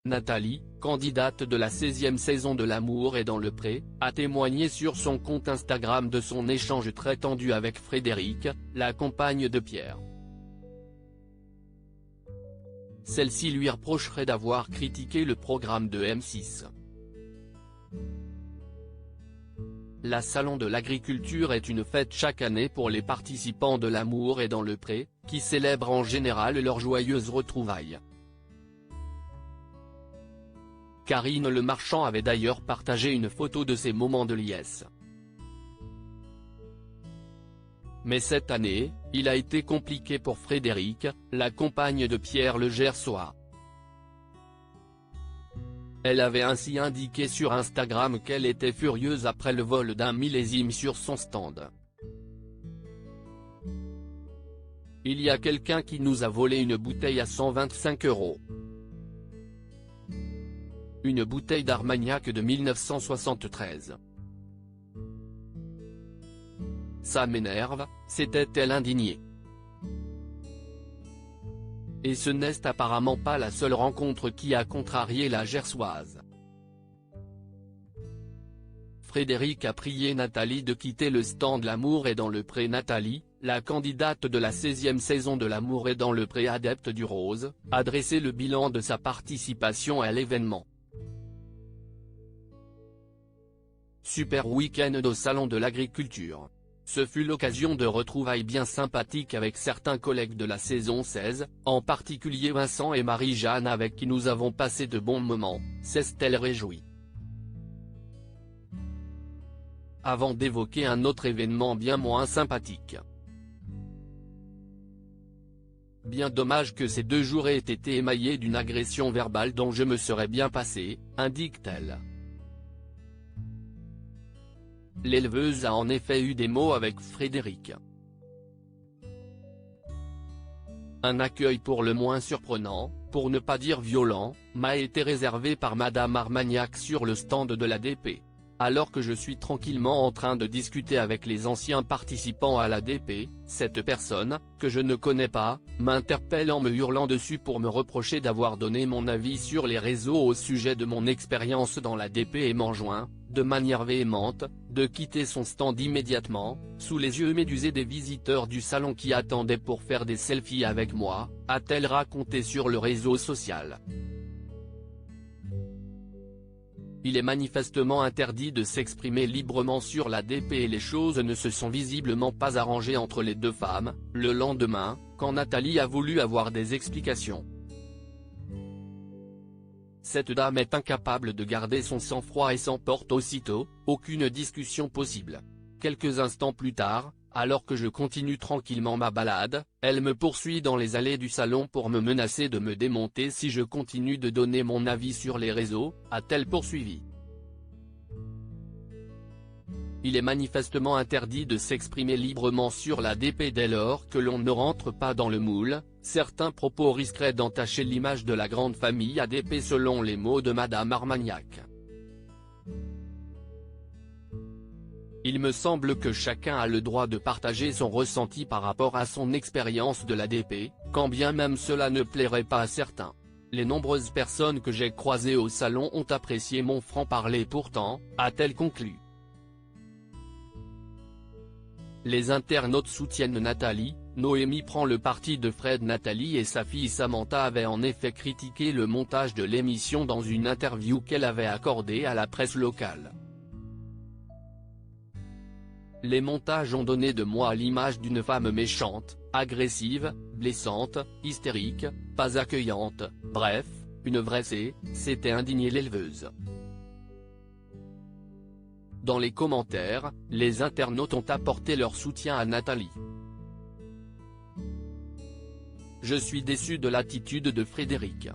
Nathalie, candidate de la 16e saison de L'amour est dans le pré, a témoigné sur son compte Instagram de son échange très tendu avec Frédéric, la compagne de Pierre. Celle-ci lui reprocherait d'avoir critiqué le programme de M6. La Salon de l'agriculture est une fête chaque année pour les participants de L'amour est dans le pré, qui célèbrent en général leurs joyeuses retrouvailles. Karine Le Marchand avait d'ailleurs partagé une photo de ces moments de liesse. Mais cette année, il a été compliqué pour Frédéric, la compagne de Pierre le Gersois. Elle avait ainsi indiqué sur Instagram qu'elle était furieuse après le vol d'un millésime sur son stand. Il y a quelqu'un qui nous a volé une bouteille à 125 €. Une bouteille d'Armagnac de 1973. Ça m'énerve, s'était-elle indignée. Et ce n'est apparemment pas la seule rencontre qui a contrarié la Gersoise. Frédéric a prié Nathalie de quitter le stand L'amour est dans le pré. Nathalie, la candidate de la 16e saison de L'amour est dans le pré adepte du rose, a dressé le bilan de sa participation à l'événement. Super week-end au Salon de l'agriculture. Ce fut l'occasion de retrouvailles bien sympathiques avec certains collègues de la saison 16, en particulier Vincent et Marie-Jeanne avec qui nous avons passé de bons moments, s'est-elle réjouie. Avant d'évoquer un autre événement bien moins sympathique. Bien dommage que ces 2 jours aient été émaillés d'une agression verbale dont je me serais bien passé, indique-t-elle. L'éleveuse a en effet eu des mots avec Frédéric. Un accueil pour le moins surprenant, pour ne pas dire violent, m'a été réservé par Madame Armagnac sur le stand de l'ADP. Alors que je suis tranquillement en train de discuter avec les anciens participants à l'ADP, cette personne, que je ne connais pas, m'interpelle en me hurlant dessus pour me reprocher d'avoir donné mon avis sur les réseaux au sujet de mon expérience dans l'ADP et m'enjoint, de manière véhémente, de quitter son stand immédiatement, sous les yeux médusés des visiteurs du salon qui attendaient pour faire des selfies avec moi, a-t-elle raconté sur le réseau social. Il est manifestement interdit de s'exprimer librement sur l'ADP et les choses ne se sont visiblement pas arrangées entre les deux femmes, le lendemain, quand Nathalie a voulu avoir des explications. Cette dame est incapable de garder son sang-froid et s'emporte aussitôt, aucune discussion possible. Quelques instants plus tard, alors que je continue tranquillement ma balade, elle me poursuit dans les allées du salon pour me menacer de me démonter si je continue de donner mon avis sur les réseaux, a-t-elle poursuivi. Il est manifestement interdit de s'exprimer librement sur l'ADP dès lors que l'on ne rentre pas dans le moule, certains propos risqueraient d'entacher l'image de la grande famille ADP selon les mots de Madame Armagnac. Il me semble que chacun a le droit de partager son ressenti par rapport à son expérience de l'ADP, quand bien même cela ne plairait pas à certains. Les nombreuses personnes que j'ai croisées au salon ont apprécié mon franc-parler pourtant, a-t-elle conclu. Les internautes soutiennent Nathalie, Noémie prend le parti de Fred. Nathalie et sa fille Samantha avaient en effet critiqué le montage de l'émission dans une interview qu'elle avait accordée à la presse locale. Les montages ont donné de moi l'image d'une femme méchante, agressive, blessante, hystérique, pas accueillante, bref, une vraie s'était indignée l'éleveuse. Dans les commentaires, les internautes ont apporté leur soutien à Nathalie. Je suis déçu de l'attitude de Frédéric.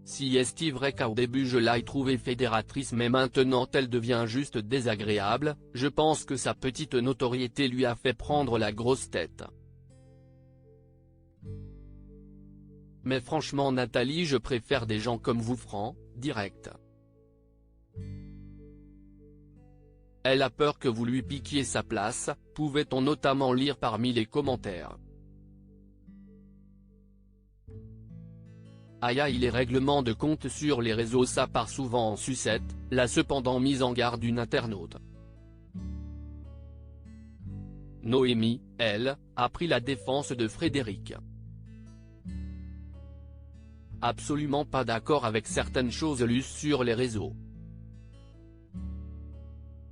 Si est vrai qu'au début je l'ai trouvée fédératrice mais maintenant elle devient juste désagréable, je pense que sa petite notoriété lui a fait prendre la grosse tête. Mais franchement Nathalie, je préfère des gens comme vous francs, directs. Elle a peur que vous lui piquiez sa place, pouvait-on notamment lire parmi les commentaires. Aïe aïe, les règlements de compte sur les réseaux, ça part souvent en sucette, l'a cependant mise en garde une internaute. Noémie, elle, a pris la défense de Frédéric. Absolument pas d'accord avec certaines choses lues sur les réseaux.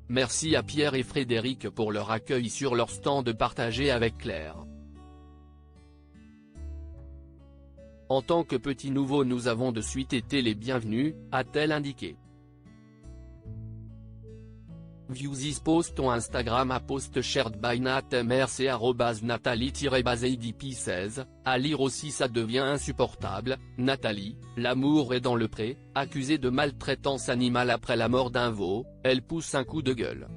Merci à Pierre et Frédéric pour leur accueil sur leur stand partagé avec Claire. En tant que petits nouveaux, nous avons de suite été les bienvenus, a-t-elle indiqué. Viewsis post on Instagram à post shared by NatMRC @Nathalie-ADP16, à lire aussi. Ça devient insupportable, Nathalie, l'amour est dans le pré, accusée de maltraitance animale après la mort d'un veau, elle pousse un coup de gueule.